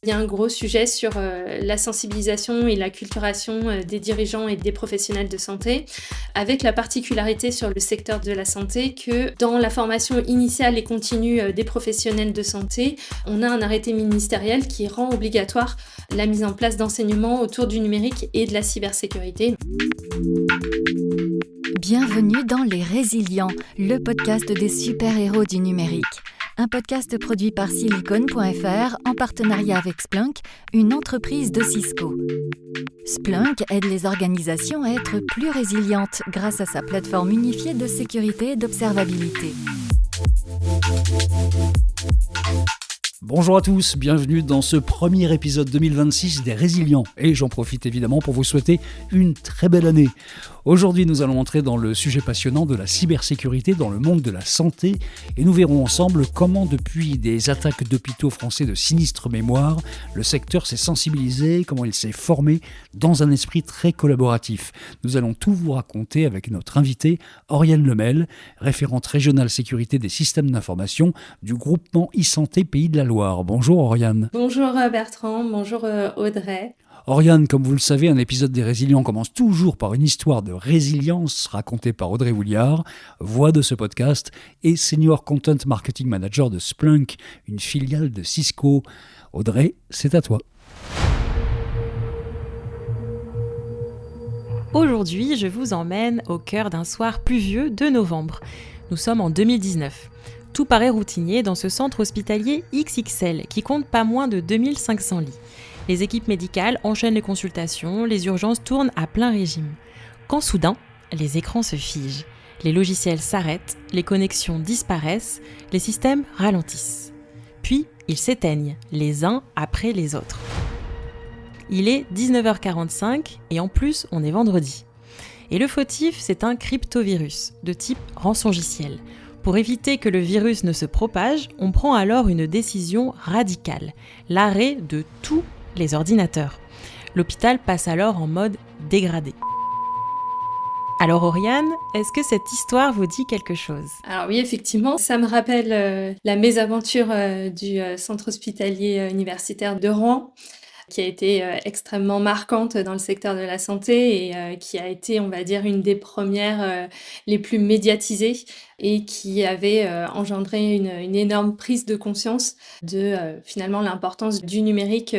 Il y a un gros sujet sur la sensibilisation et l'acculturation des dirigeants et des professionnels de santé, avec la particularité sur le secteur de la santé que dans la formation initiale et continue des professionnels de santé, on a un arrêté ministériel qui rend obligatoire la mise en place d'enseignements autour du numérique et de la cybersécurité. Bienvenue dans Les Résilients, le podcast des super-héros du numérique. Un podcast produit par Silicon.fr en partenariat avec Splunk, une entreprise de Cisco. Splunk aide les organisations à être plus résilientes grâce à sa plateforme unifiée de sécurité et d'observabilité. Bonjour à tous, bienvenue dans ce premier épisode 2026 des Résilients. Et j'en profite évidemment pour vous souhaiter une très belle année. Aujourd'hui, nous allons entrer dans le sujet passionnant de la cybersécurité dans le monde de la santé et nous verrons ensemble comment, depuis des attaques d'hôpitaux français de sinistre mémoire, le secteur s'est sensibilisé, comment il s'est formé dans un esprit très collaboratif. Nous allons tout vous raconter avec notre invitée, Oriane Lemel, référente régionale sécurité des systèmes d'information du groupement e-santé Pays de la Loire. Bonjour Oriane. Bonjour Bertrand, bonjour Audrey. Oriane, comme vous le savez, un épisode des Résilients commence toujours par une histoire de résilience racontée par Audrey Wouliard, voix de ce podcast et Senior Content Marketing Manager de Splunk, une filiale de Cisco. Audrey, c'est à toi. Aujourd'hui, je vous emmène au cœur d'un soir pluvieux de novembre. Nous sommes en 2019. Tout paraît routinier dans ce centre hospitalier XXL qui compte pas moins de 2500 lits. Les équipes médicales enchaînent les consultations, les urgences tournent à plein régime. Quand soudain, les écrans se figent, les logiciels s'arrêtent, les connexions disparaissent, les systèmes ralentissent. Puis, ils s'éteignent, les uns après les autres. Il est 19h45 et en plus, on est vendredi. Et le fautif, c'est un cryptovirus de type rançongiciel. Pour éviter que le virus ne se propage, on prend alors une décision radicale, l'arrêt de tous les ordinateurs. L'hôpital passe alors en mode dégradé. Alors Oriane, est-ce que cette histoire vous dit quelque chose ? Alors oui, effectivement, ça me rappelle la mésaventure du centre hospitalier universitaire de Rouen, qui a été extrêmement marquante dans le secteur de la santé et qui a été, on va dire, une des premières les plus médiatisées et qui avait engendré une énorme prise de conscience de finalement l'importance du numérique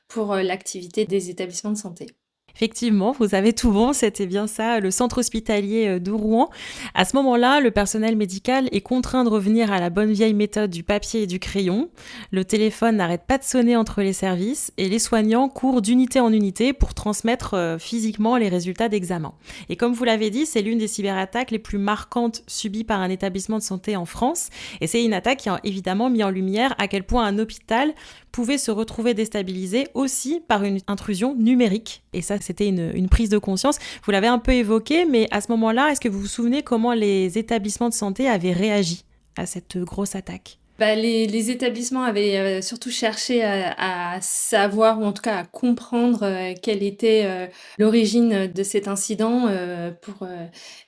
pour l'activité des établissements de santé. Effectivement, vous avez tout bon, c'était bien ça, le centre hospitalier de Rouen. À ce moment-là, le personnel médical est contraint de revenir à la bonne vieille méthode du papier et du crayon. Le téléphone n'arrête pas de sonner entre les services et les soignants courent d'unité en unité pour transmettre physiquement les résultats d'examen. Et comme vous l'avez dit, c'est l'une des cyberattaques les plus marquantes subies par un établissement de santé en France. Et c'est une attaque qui a évidemment mis en lumière à quel point un hôpital pouvait se retrouver déstabilisé aussi par une intrusion numérique. Et ça, c'était une prise de conscience. Vous l'avez un peu évoqué, mais à ce moment-là, est-ce que vous vous souvenez comment les établissements de santé avaient réagi à cette grosse attaque ? Les établissements avaient surtout cherché à savoir, ou en tout cas à comprendre quelle était l'origine de cet incident pour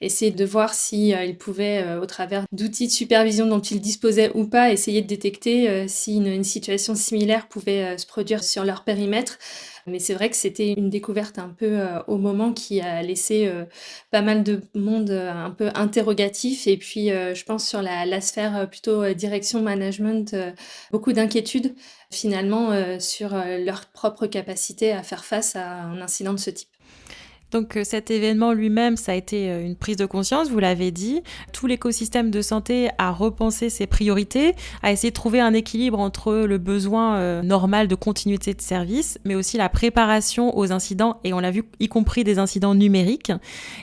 essayer de voir s'ils pouvaient, au travers d'outils de supervision dont ils disposaient ou pas, essayer de détecter si une situation similaire pouvait se produire sur leur périmètre. Mais c'est vrai que c'était une découverte un peu au moment qui a laissé pas mal de monde un peu interrogatif. Et puis, je pense sur la sphère plutôt direction management, beaucoup d'inquiétudes finalement sur leur propre capacité à faire face à un incident de ce type. Donc cet événement lui-même, ça a été une prise de conscience, vous l'avez dit. Tout l'écosystème de santé a repensé ses priorités, a essayé de trouver un équilibre entre le besoin normal de continuité de service, mais aussi la préparation aux incidents, et on l'a vu, y compris des incidents numériques.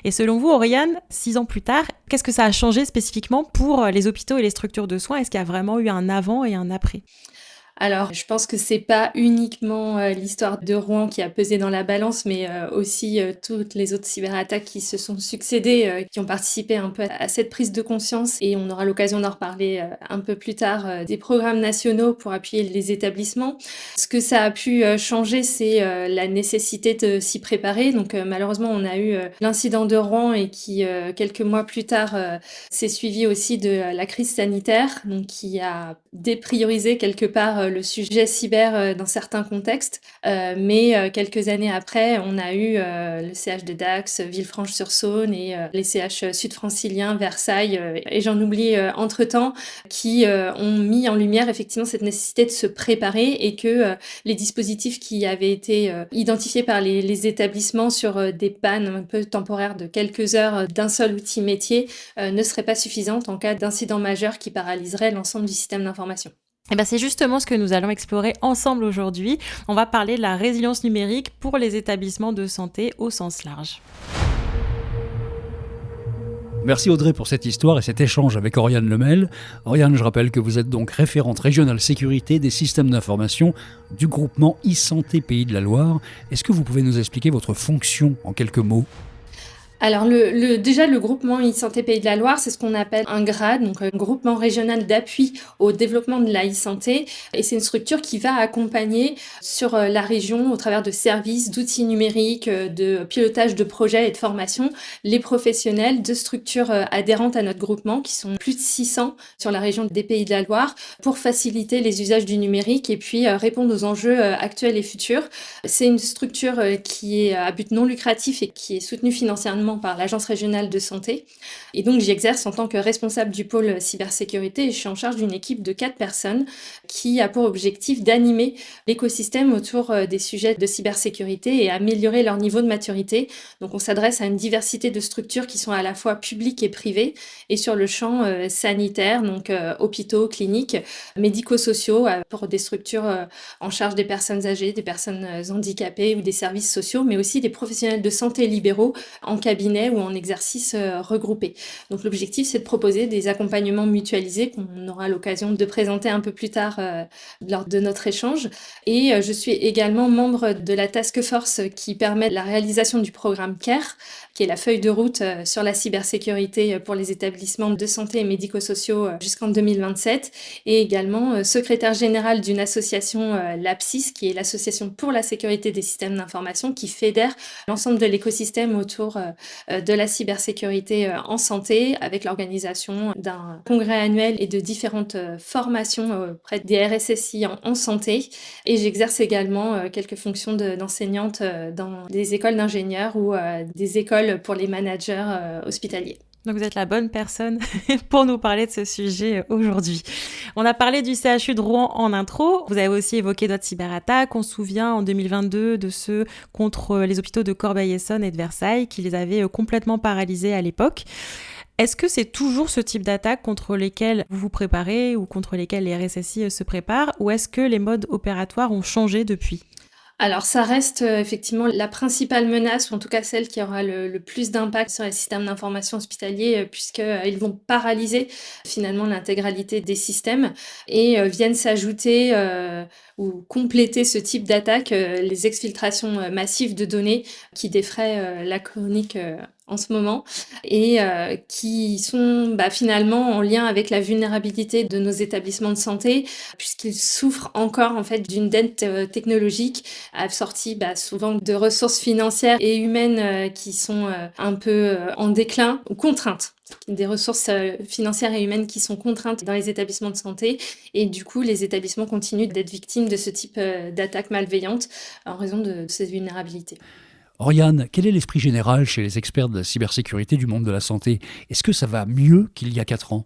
Et selon vous, Oriane, 6 ans plus tard, qu'est-ce que ça a changé spécifiquement pour les hôpitaux et les structures de soins ? Est-ce qu'il y a vraiment eu un avant et un après ? Alors, je pense que c'est pas uniquement l'histoire de Rouen qui a pesé dans la balance, mais aussi toutes les autres cyberattaques qui se sont succédées, qui ont participé un peu à cette prise de conscience. Et on aura l'occasion d'en reparler un peu plus tard, des programmes nationaux pour appuyer les établissements. Ce que ça a pu changer, c'est la nécessité de s'y préparer. Donc malheureusement, on a eu l'incident de Rouen et qui, quelques mois plus tard, s'est suivi aussi de la crise sanitaire, donc qui a dépriorisé quelque part le sujet cyber dans certains contextes. Mais quelques années après, on a eu le CH de Dax, Villefranche-sur-Saône et les CH sud-franciliens, Versailles, et j'en oublie entre-temps, qui ont mis en lumière effectivement cette nécessité de se préparer et que les dispositifs qui avaient été identifiés par les établissements sur des pannes un peu temporaires de quelques heures d'un seul outil métier ne seraient pas suffisantes en cas d'incident majeur qui paralyserait l'ensemble du système d'information. Eh ben, c'est justement ce que nous allons explorer ensemble aujourd'hui. On va parler de la résilience numérique pour les établissements de santé au sens large. Merci Audrey pour cette histoire et cet échange avec Oriane Lemel. Oriane, je rappelle que vous êtes donc référente régionale sécurité des systèmes d'information du groupement e-santé Pays de la Loire. Est-ce que vous pouvez nous expliquer votre fonction en quelques mots ? Alors déjà le groupement e-santé Pays de la Loire, c'est ce qu'on appelle un GRAD, donc un groupement régional d'appui au développement de la e-santé, et c'est une structure qui va accompagner sur la région au travers de services, d'outils numériques, de pilotage de projets et de formation, les professionnels de structures adhérentes à notre groupement, qui sont plus de 600 sur la région des Pays de la Loire, pour faciliter les usages du numérique et puis répondre aux enjeux actuels et futurs. C'est une structure qui est à but non lucratif et qui est soutenue financièrement par l'Agence régionale de santé. Et donc, j'exerce en tant que responsable du pôle cybersécurité et je suis en charge d'une équipe de 4 personnes qui a pour objectif d'animer l'écosystème autour des sujets de cybersécurité et améliorer leur niveau de maturité. Donc, on s'adresse à une diversité de structures qui sont à la fois publiques et privées et sur le champ sanitaire, donc hôpitaux, cliniques, médico-sociaux pour des structures en charge des personnes âgées, des personnes handicapées ou des services sociaux, mais aussi des professionnels de santé libéraux en cabinet ou en exercice regroupé. Donc l'objectif, c'est de proposer des accompagnements mutualisés qu'on aura l'occasion de présenter un peu plus tard lors de notre échange. Et je suis également membre de la task force qui permet la réalisation du programme CARE, qui est la feuille de route sur la cybersécurité pour les établissements de santé et médico-sociaux jusqu'en 2027, et également secrétaire générale d'une association, l'APSIS, qui est l'association pour la sécurité des systèmes d'information, qui fédère l'ensemble de l'écosystème autour de la cybersécurité en santé, avec l'organisation d'un congrès annuel et de différentes formations auprès des RSSI en santé. Et j'exerce également quelques fonctions d'enseignante dans des écoles d'ingénieurs ou des écoles pour les managers hospitaliers. Donc vous êtes la bonne personne pour nous parler de ce sujet aujourd'hui. On a parlé du CHU de Rouen en intro. Vous avez aussi évoqué d'autres cyberattaques. On se souvient en 2022 de ceux contre les hôpitaux de Corbeil-Essonnes et de Versailles qui les avaient complètement paralysés à l'époque. Est-ce que c'est toujours ce type d'attaque contre lesquelles vous vous préparez ou contre lesquelles les RSSI se préparent, ou est-ce que les modes opératoires ont changé depuis ? Alors ça reste effectivement la principale menace, ou en tout cas celle qui aura le plus d'impact sur les systèmes d'information hospitaliers, puisqu'ils vont paralyser finalement l'intégralité des systèmes et viennent s'ajouter ou compléter ce type d'attaque les exfiltrations massives de données qui défraient la chronique en ce moment et qui sont finalement en lien avec la vulnérabilité de nos établissements de santé, puisqu'ils souffrent encore en fait d'une dette technologique assortie souvent de ressources financières et humaines qui sont un peu en déclin ou contraintes. Des ressources financières et humaines qui sont contraintes dans les établissements de santé, et du coup les établissements continuent d'être victimes de ce type d'attaques malveillantes en raison de ces vulnérabilités. Oriane, quel est l'esprit général chez les experts de la cybersécurité du monde de la santé ? Est-ce que ça va mieux qu'il y a 4 ans ?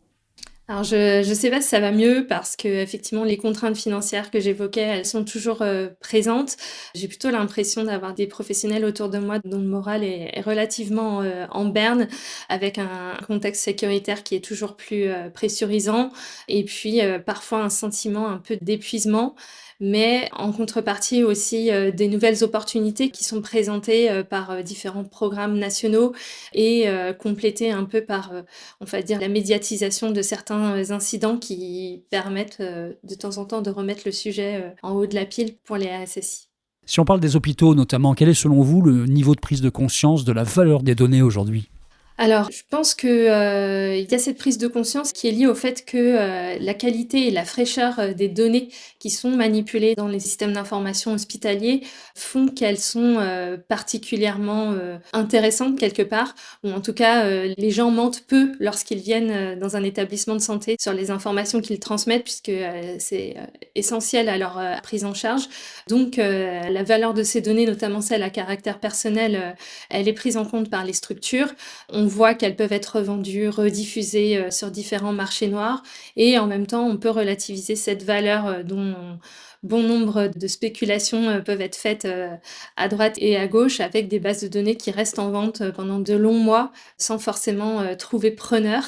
Alors je sais pas si ça va mieux parce que effectivement les contraintes financières que j'évoquais, elles sont toujours présentes. J'ai plutôt l'impression d'avoir des professionnels autour de moi dont le moral est relativement en berne, avec un contexte sécuritaire qui est toujours plus pressurisant, et puis parfois un sentiment un peu d'épuisement. Mais en contrepartie aussi des nouvelles opportunités qui sont présentées par différents programmes nationaux et complétées un peu par, on va dire, la médiatisation de certains incidents qui permettent de temps en temps de remettre le sujet en haut de la pile pour les RSSI. Si on parle des hôpitaux notamment, quel est selon vous le niveau de prise de conscience de la valeur des données aujourd'hui ? Alors, je pense que, il y a cette prise de conscience qui est liée au fait que, la qualité et la fraîcheur, des données qui sont manipulées dans les systèmes d'information hospitaliers font qu'elles sont, particulièrement, intéressantes quelque part, ou en tout cas, les gens mentent peu lorsqu'ils viennent, dans un établissement de santé sur les informations qu'ils transmettent puisque, c'est, essentiel à leur, prise en charge. Donc, la valeur de ces données, notamment celles à caractère personnel, elle est prise en compte par les structures. On voit qu'elles peuvent être revendues, rediffusées, sur différents marchés noirs et en même temps, on peut relativiser cette valeur, dont bon nombre de spéculations, peuvent être faites, à droite et à gauche avec des bases de données qui restent en vente, pendant de longs mois sans forcément, trouver preneur.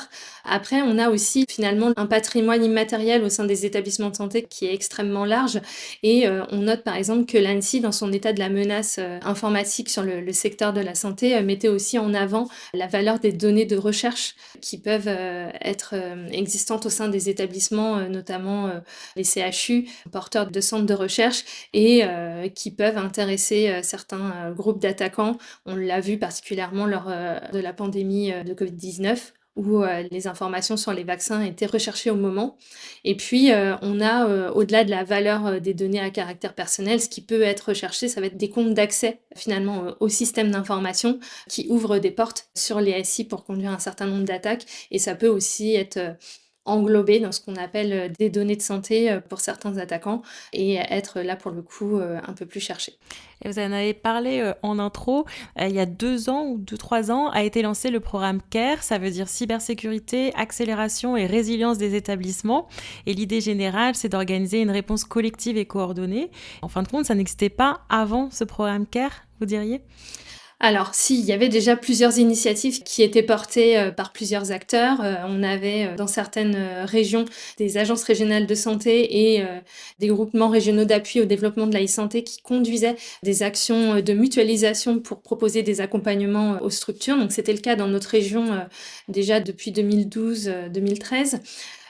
Après, on a aussi finalement un patrimoine immatériel au sein des établissements de santé qui est extrêmement large et on note par exemple que l'ANSSI, dans son état de la menace, informatique sur le secteur de la santé, mettait aussi en avant la valeur des données de recherche qui peuvent, être, existantes au sein des établissements, notamment, les CHU, porteurs de centres de recherche et qui peuvent intéresser, certains, groupes d'attaquants. On l'a vu particulièrement lors, de la pandémie, de Covid-19 où, les informations sur les vaccins étaient recherchées au moment et puis, on a, au-delà de la valeur, des données à caractère personnel, ce qui peut être recherché, ça va être des comptes d'accès finalement, au système d'information qui ouvrent des portes sur les SI pour conduire un certain nombre d'attaques et ça peut aussi être, englobé dans ce qu'on appelle, des données de santé, pour certains attaquants et être là pour le coup, un peu plus cherché. Et vous en avez parlé en intro, il y a 2 ans ou 2-3 ans a été lancé le programme CARE, ça veut dire cybersécurité, accélération et résilience des établissements. Et l'idée générale, c'est d'organiser une réponse collective et coordonnée. En fin de compte, ça n'existait pas avant ce programme CARE, vous diriez ? Alors si, il y avait déjà plusieurs initiatives qui étaient portées, par plusieurs acteurs. On avait, dans certaines, régions, des agences régionales de santé et des groupements régionaux d'appui au développement de la e-santé qui conduisaient des actions, de mutualisation pour proposer des accompagnements, aux structures. Donc c'était le cas dans notre région, déjà depuis 2012-2013.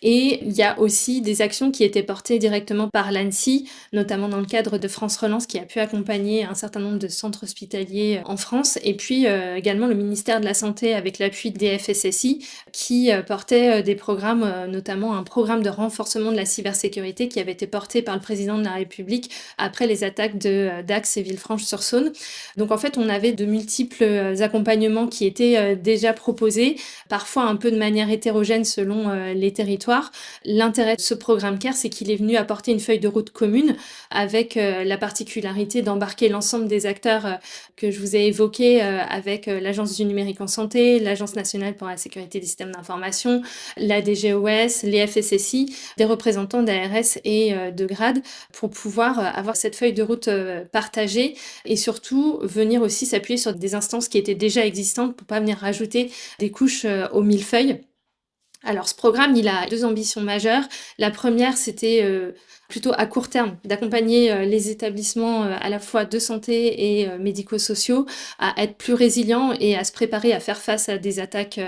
Et il y a aussi des actions qui étaient portées directement par l'ANSSI, notamment dans le cadre de France Relance qui a pu accompagner un certain nombre de centres hospitaliers en France et puis, également le ministère de la Santé avec l'appui des FSSI qui, portait, des programmes, notamment un programme de renforcement de la cybersécurité qui avait été porté par le président de la République après les attaques de, Dax et Villefranche-sur-Saône. Donc en fait, on avait de multiples, accompagnements qui étaient, déjà proposés, parfois un peu de manière hétérogène selon, les territoires. L'intérêt de ce programme CARE, c'est qu'il est venu apporter une feuille de route commune avec la particularité d'embarquer l'ensemble des acteurs que je vous ai évoqués avec l'Agence du numérique en santé, l'Agence nationale pour la sécurité des systèmes d'information, la DGOS, les FSSI, des représentants d'ARS et de GRAD pour pouvoir avoir cette feuille de route partagée et surtout venir aussi s'appuyer sur des instances qui étaient déjà existantes pour pas venir rajouter des couches au millefeuille. Alors ce programme, il a 2 ambitions majeures. La première, c'était, plutôt à court terme, d'accompagner, les établissements, à la fois de santé et médico-sociaux à être plus résilients et à se préparer à faire face à des attaques,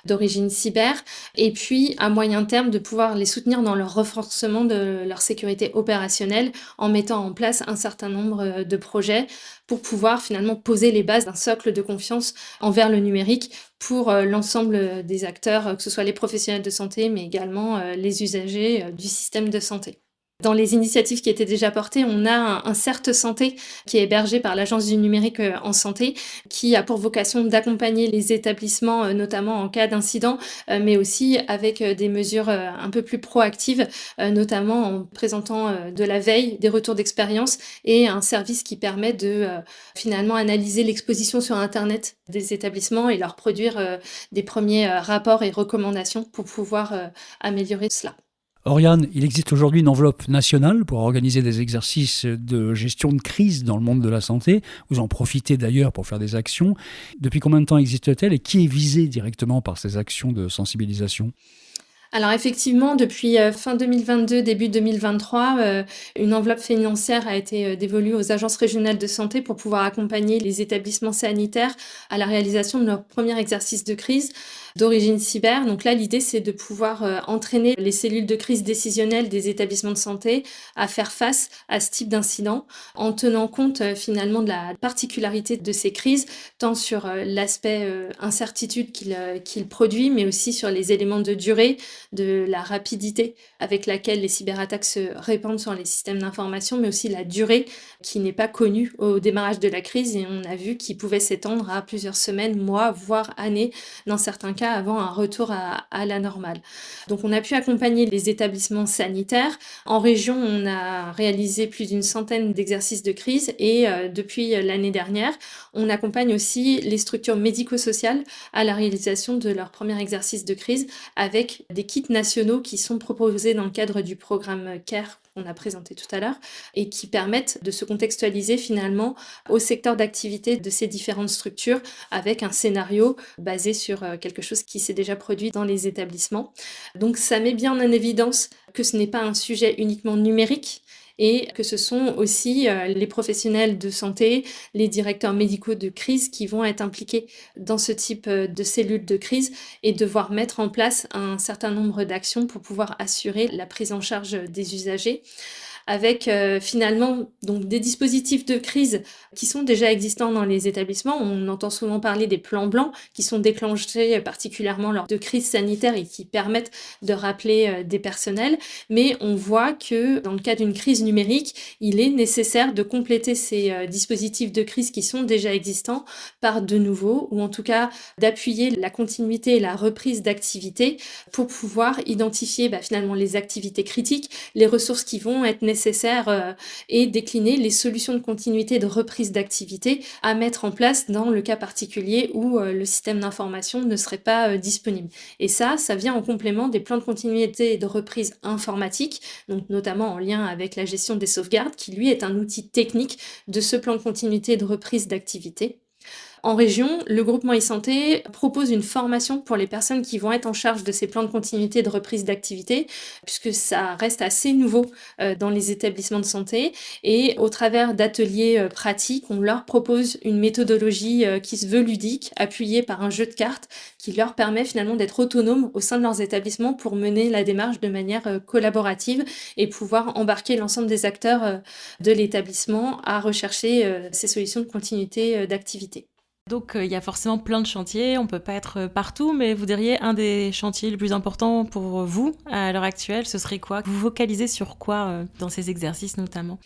d'origine cyber et puis à moyen terme de pouvoir les soutenir dans leur renforcement de leur sécurité opérationnelle en mettant en place un certain nombre, de projets pour pouvoir finalement poser les bases d'un socle de confiance envers le numérique pour, l'ensemble, des acteurs, que ce soit les professionnels de santé, mais également, les usagers, du système de santé. Dans les initiatives qui étaient déjà portées, on a un CERT Santé qui est hébergé par l'Agence du numérique, en santé, qui a pour vocation d'accompagner les établissements, notamment en cas d'incident, mais aussi avec, des mesures, un peu plus proactives, notamment en présentant, de la veille, des retours d'expérience et un service qui permet de, finalement analyser l'exposition sur internet des établissements et leur produire, des premiers, rapports et recommandations pour pouvoir, améliorer cela. Oriane, il existe aujourd'hui une enveloppe nationale pour organiser des exercices de gestion de crise dans le monde de la santé. Vous en profitez d'ailleurs pour faire des actions. Depuis combien de temps existe-t-elle et qui est visé directement par ces actions de sensibilisation ? Alors effectivement, depuis, fin 2022, début 2023, une enveloppe financière a été, dévolue aux agences régionales de santé pour pouvoir accompagner les établissements sanitaires à la réalisation de leur premier exercice de crise. d'origine cyber. Donc là, l'idée, c'est de pouvoir entraîner les cellules de crise décisionnelle des établissements de santé à faire face à ce type d'incident en tenant compte finalement de la particularité de ces crises, tant sur l'aspect incertitude qu'il produit, mais aussi sur les éléments de durée, de la rapidité avec laquelle les cyberattaques se répandent sur les systèmes d'information, mais aussi la durée qui n'est pas connue au démarrage de la crise et on a vu qu'il pouvait s'étendre à plusieurs semaines, mois, voire années dans certains cas avant un retour à la normale. Donc on a pu accompagner les établissements sanitaires. En région, on a réalisé plus d'une centaine d'exercices de crise et depuis l'année dernière, on accompagne aussi les structures médico-sociales à la réalisation de leur premier exercice de crise avec des kits nationaux qui sont proposés dans le cadre du programme CARE qu'on a présenté tout à l'heure et qui permettent de se contextualiser finalement au secteur d'activité de ces différentes structures avec un scénario basé sur quelque chose qui s'est déjà produit dans les établissements. Donc ça met bien en évidence que ce n'est pas un sujet uniquement numérique et que ce sont aussi les professionnels de santé, les directeurs médicaux de crise qui vont être impliqués dans ce type de cellules de crise et devoir mettre en place un certain nombre d'actions pour pouvoir assurer la prise en charge des usagers avec finalement donc des dispositifs de crise qui sont déjà existants dans les établissements. On entend souvent parler des plans blancs qui sont déclenchés particulièrement lors de crises sanitaires et qui permettent de rappeler des personnels. Mais on voit que dans le cas d'une crise numérique, il est nécessaire de compléter ces dispositifs de crise qui sont déjà existants par de nouveaux ou en tout cas d'appuyer la continuité et la reprise d'activité pour pouvoir identifier finalement les activités critiques, les ressources qui vont être nécessaires et décliner les solutions de continuité de reprise d'activité à mettre en place dans le cas particulier où le système d'information ne serait pas disponible. Et ça vient en complément des plans de continuité et de reprise informatique, donc notamment en lien avec la gestion des sauvegardes, qui lui est un outil technique de ce plan de continuité et de reprise d'activité. En région, le groupement e-santé propose une formation pour les personnes qui vont être en charge de ces plans de continuité de reprise d'activité, puisque ça reste assez nouveau dans les établissements de santé. Et au travers d'ateliers pratiques, on leur propose une méthodologie qui se veut ludique, appuyée par un jeu de cartes, qui leur permet finalement d'être autonomes au sein de leurs établissements pour mener la démarche de manière collaborative et pouvoir embarquer l'ensemble des acteurs de l'établissement à rechercher ces solutions de continuité d'activité. Donc il y a forcément plein de chantiers, on ne peut pas être partout, mais vous diriez un des chantiers les plus importants pour vous à l'heure actuelle, ce serait quoi? Vous focalisez sur quoi dans ces exercices notamment?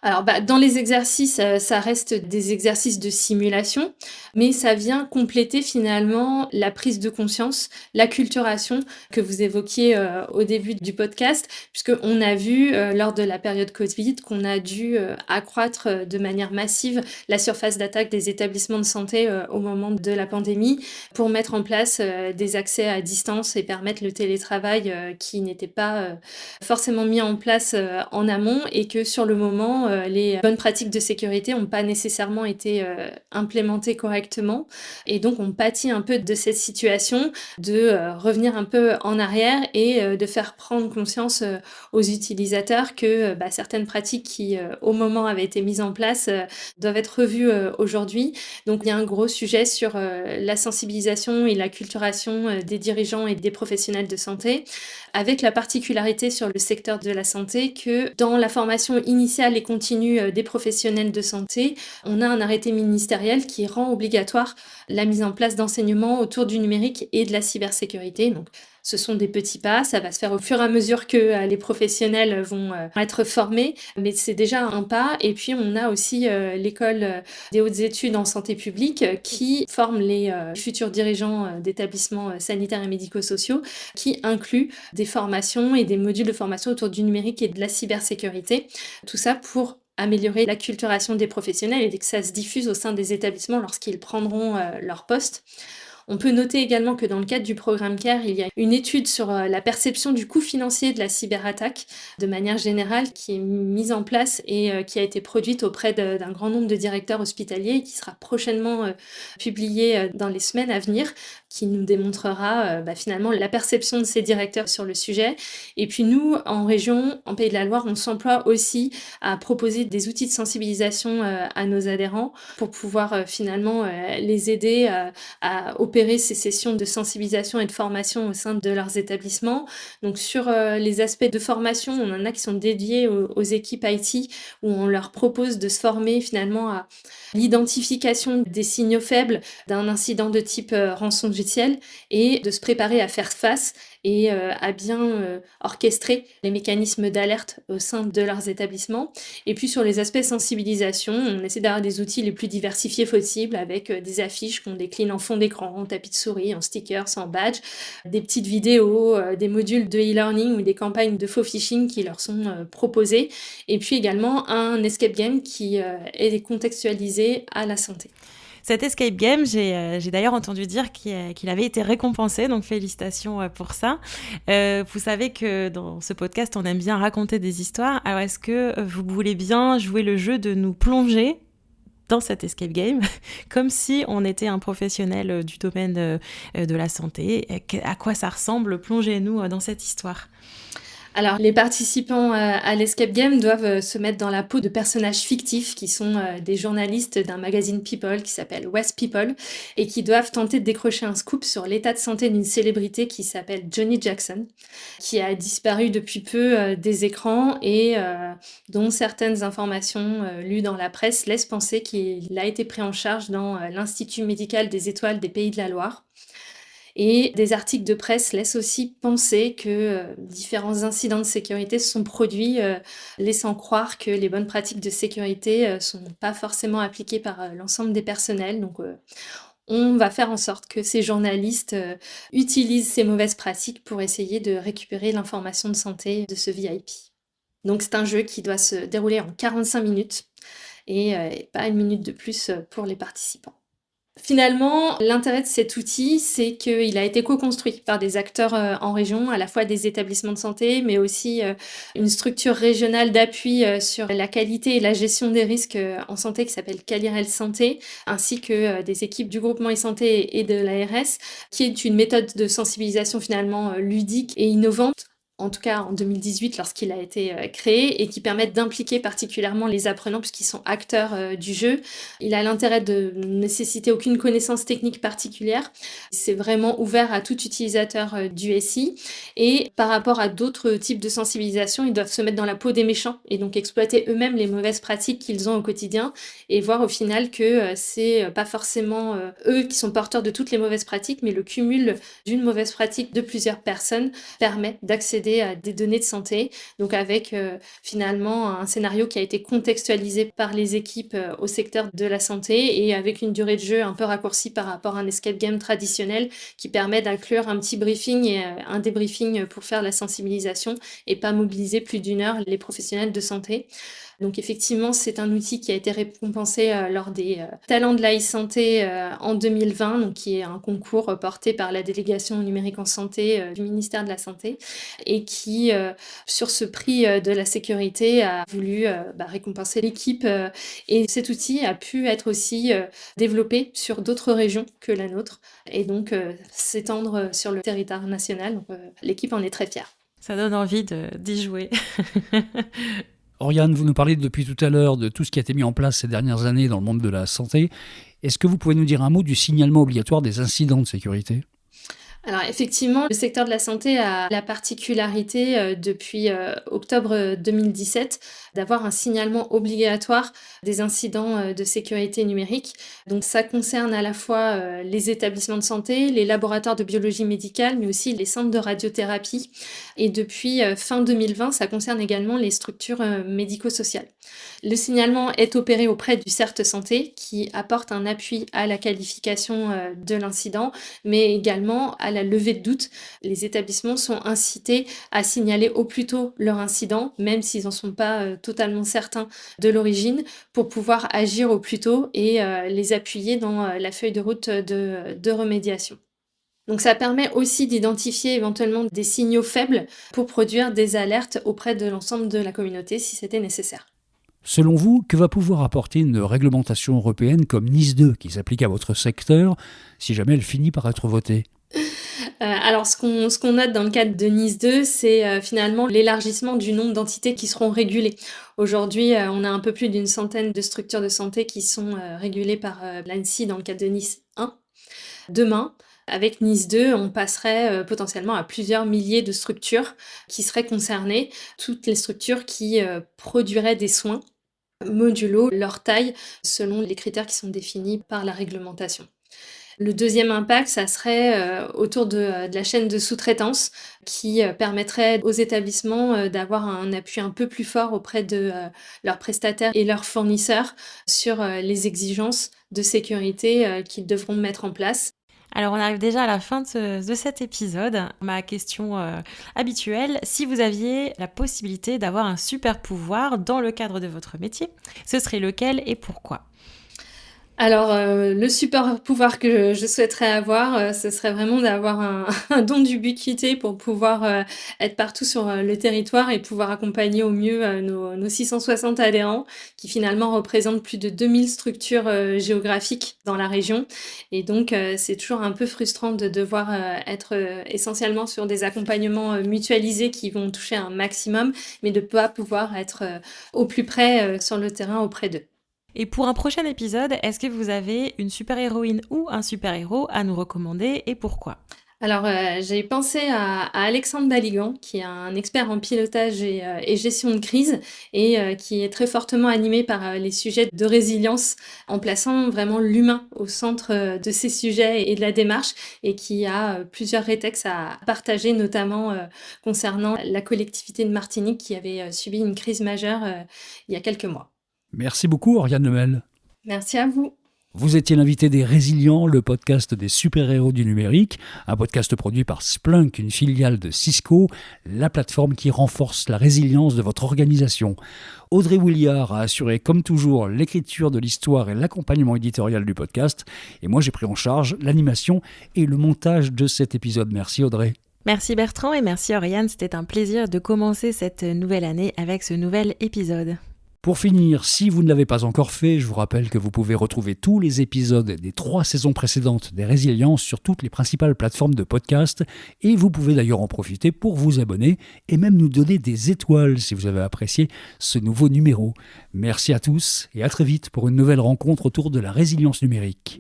Alors, dans les exercices, ça reste des exercices de simulation, mais ça vient compléter finalement la prise de conscience, l'acculturation que vous évoquiez au début du podcast, puisqu'on a vu lors de la période Covid qu'on a dû accroître de manière massive la surface d'attaque des établissements de santé au moment de la pandémie pour mettre en place des accès à distance et permettre le télétravail qui n'était pas forcément mis en place en amont et que sur le moment, les bonnes pratiques de sécurité n'ont pas nécessairement été implémentées correctement. Et donc, on pâtit un peu de cette situation, de revenir un peu en arrière et de faire prendre conscience aux utilisateurs que certaines pratiques qui, au moment, avaient été mises en place, doivent être revues aujourd'hui. Donc, il y a un gros sujet sur la sensibilisation et l'acculturation des dirigeants et des professionnels de santé, avec la particularité sur le secteur de la santé que dans la formation initiale et continue des professionnels de santé, on a un arrêté ministériel qui rend obligatoire la mise en place d'enseignements autour du numérique et de la cybersécurité. Donc, ce sont des petits pas, ça va se faire au fur et à mesure que les professionnels vont être formés, mais c'est déjà un pas. Et puis, on a aussi l'école des hautes études en santé publique qui forme les futurs dirigeants d'établissements sanitaires et médico-sociaux, qui inclut des formations et des modules de formation autour du numérique et de la cybersécurité. Tout ça pour améliorer l'acculturation des professionnels et que ça se diffuse au sein des établissements lorsqu'ils prendront leur poste. On peut noter également que dans le cadre du programme CARE, il y a une étude sur la perception du coût financier de la cyberattaque de manière générale qui est mise en place et qui a été produite auprès d'un grand nombre de directeurs hospitaliers et qui sera prochainement publiée dans les semaines à venir qui nous démontrera finalement la perception de ces directeurs sur le sujet. Et puis nous, en région, en Pays de la Loire, on s'emploie aussi à proposer des outils de sensibilisation à nos adhérents pour pouvoir finalement les aider à opérer ces sessions de sensibilisation et de formation au sein de leurs établissements. Donc sur les aspects de formation, on en a qui sont dédiés aux équipes IT, où on leur propose de se former finalement à l'identification des signaux faibles d'un incident de type rançon logiciel et de se préparer à faire face et à bien orchestrer les mécanismes d'alerte au sein de leurs établissements. Et puis sur les aspects sensibilisation, on essaie d'avoir des outils les plus diversifiés possibles avec des affiches qu'on décline en fond d'écran, en tapis de souris, en stickers, en badge, des petites vidéos, des modules de e-learning ou des campagnes de faux phishing qui leur sont proposées. Et puis également un escape game qui est contextualisé à la santé. Cet escape game, j'ai d'ailleurs entendu dire qu'il avait été récompensé, donc félicitations pour ça. Vous savez que dans ce podcast, on aime bien raconter des histoires. Alors, est-ce que vous voulez bien jouer le jeu de nous plonger dans cet escape game, comme si on était un professionnel du domaine de la santé? À quoi ça ressemble? Plongez-nous dans cette histoire. Alors, les participants à l'escape game doivent se mettre dans la peau de personnages fictifs qui sont des journalistes d'un magazine People qui s'appelle West People et qui doivent tenter de décrocher un scoop sur l'état de santé d'une célébrité qui s'appelle Johnny Jackson, qui a disparu depuis peu des écrans et dont certaines informations lues dans la presse laissent penser qu'il a été pris en charge dans l'Institut médical des étoiles des Pays de la Loire. Et des articles de presse laissent aussi penser que différents incidents de sécurité se sont produits, laissant croire que les bonnes pratiques de sécurité sont pas forcément appliquées par l'ensemble des personnels. Donc, on va faire en sorte que ces journalistes utilisent ces mauvaises pratiques pour essayer de récupérer l'information de santé de ce VIP. Donc, c'est un jeu qui doit se dérouler en 45 minutes et pas une minute de plus pour les participants. Finalement, l'intérêt de cet outil, c'est qu'il a été co-construit par des acteurs en région, à la fois des établissements de santé, mais aussi une structure régionale d'appui sur la qualité et la gestion des risques en santé qui s'appelle Calirel Santé, ainsi que des équipes du groupement e-santé et de l'ARS, qui est une méthode de sensibilisation finalement ludique et innovante, en tout cas en 2018 lorsqu'il a été créé, et qui permettent d'impliquer particulièrement les apprenants puisqu'ils sont acteurs du jeu. Il a l'intérêt de ne nécessiter aucune connaissance technique particulière. C'est vraiment ouvert à tout utilisateur du SI. Et par rapport à d'autres types de sensibilisation, ils doivent se mettre dans la peau des méchants et donc exploiter eux-mêmes les mauvaises pratiques qu'ils ont au quotidien et voir au final que c'est pas forcément eux qui sont porteurs de toutes les mauvaises pratiques, mais le cumul d'une mauvaise pratique de plusieurs personnes permet d'accéder à des données de santé, donc avec finalement un scénario qui a été contextualisé par les équipes au secteur de la santé et avec une durée de jeu un peu raccourcie par rapport à un escape game traditionnel qui permet d'inclure un petit briefing et un débriefing pour faire la sensibilisation et pas mobiliser plus d'1 heure les professionnels de santé. Donc effectivement, c'est un outil qui a été récompensé lors des Talents de la e-santé en 2020, donc qui est un concours porté par la délégation numérique en santé du ministère de la Santé et qui, sur ce prix de la sécurité, a voulu récompenser l'équipe. Et cet outil a pu être aussi développé sur d'autres régions que la nôtre et donc s'étendre sur le territoire national. Donc l'équipe en est très fière. Ça donne envie d'y jouer. Oriane, vous nous parlez depuis tout à l'heure de tout ce qui a été mis en place ces dernières années dans le monde de la santé. Est-ce que vous pouvez nous dire un mot du signalement obligatoire des incidents de sécurité ? Alors effectivement, le secteur de la santé a la particularité depuis octobre 2017 d'avoir un signalement obligatoire des incidents de sécurité numérique. Donc ça concerne à la fois les établissements de santé, les laboratoires de biologie médicale, mais aussi les centres de radiothérapie. Et depuis fin 2020, ça concerne également les structures médico-sociales. Le signalement est opéré auprès du CERT Santé qui apporte un appui à la qualification de l'incident, mais également à la levée de doute. Les établissements sont incités à signaler au plus tôt leur incident, même s'ils n'en sont pas totalement certains de l'origine, pour pouvoir agir au plus tôt et les appuyer dans la feuille de route de remédiation. Donc ça permet aussi d'identifier éventuellement des signaux faibles pour produire des alertes auprès de l'ensemble de la communauté si c'était nécessaire. Selon vous, que va pouvoir apporter une réglementation européenne comme NIS 2 qui s'applique à votre secteur si jamais elle finit par être votée ? Alors ce qu'on note dans le cadre de NIS 2, c'est finalement l'élargissement du nombre d'entités qui seront régulées. Aujourd'hui, on a un peu plus d'une centaine de structures de santé qui sont régulées par l'ANSSI dans le cadre de NIS 1. Demain, avec NIS 2, on passerait potentiellement à plusieurs milliers de structures qui seraient concernées, toutes les structures qui produiraient des soins modulo leur taille selon les critères qui sont définis par la réglementation. Le deuxième impact, ça serait autour de la chaîne de sous-traitance qui permettrait aux établissements d'avoir un appui un peu plus fort auprès de leurs prestataires et leurs fournisseurs sur les exigences de sécurité qu'ils devront mettre en place. Alors on arrive déjà à la fin de cet épisode. Ma question habituelle, si vous aviez la possibilité d'avoir un super pouvoir dans le cadre de votre métier, ce serait lequel et pourquoi ? Alors, le super pouvoir que je souhaiterais avoir, ce serait vraiment d'avoir un don d'ubiquité pour pouvoir être partout sur le territoire et pouvoir accompagner au mieux nos 660 adhérents qui finalement représentent plus de 2000 structures géographiques dans la région. Et donc, c'est toujours un peu frustrant de devoir être essentiellement sur des accompagnements mutualisés qui vont toucher un maximum, mais de ne pas pouvoir être au plus près sur le terrain auprès d'eux. Et pour un prochain épisode, est-ce que vous avez une super-héroïne ou un super-héros à nous recommander et pourquoi ? Alors, j'ai pensé à Alexandre Baligan, qui est un expert en pilotage et gestion de crise et qui est très fortement animé par les sujets de résilience, en plaçant vraiment l'humain au centre de ces sujets et de la démarche, et qui a plusieurs rétex à partager, notamment concernant la collectivité de Martinique qui avait subi une crise majeure il y a quelques mois. Merci beaucoup, Oriane Lemel. Merci à vous. Vous étiez l'invité des Résilients, le podcast des super-héros du numérique, un podcast produit par Splunk, une filiale de Cisco, la plateforme qui renforce la résilience de votre organisation. Audrey Williard a assuré, comme toujours, l'écriture de l'histoire et l'accompagnement éditorial du podcast. Et moi, j'ai pris en charge l'animation et le montage de cet épisode. Merci, Audrey. Merci Bertrand et merci Oriane, c'était un plaisir de commencer cette nouvelle année avec ce nouvel épisode. Pour finir, si vous ne l'avez pas encore fait, je vous rappelle que vous pouvez retrouver tous les épisodes des 3 saisons précédentes des Résilients sur toutes les principales plateformes de podcast et vous pouvez d'ailleurs en profiter pour vous abonner et même nous donner des étoiles si vous avez apprécié ce nouveau numéro. Merci à tous et à très vite pour une nouvelle rencontre autour de la résilience numérique.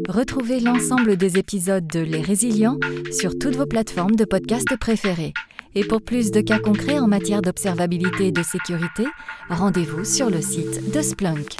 Retrouvez l'ensemble des épisodes de Les Résilients sur toutes vos plateformes de podcast préférées. Et pour plus de cas concrets en matière d'observabilité et de sécurité, rendez-vous sur le site de Splunk.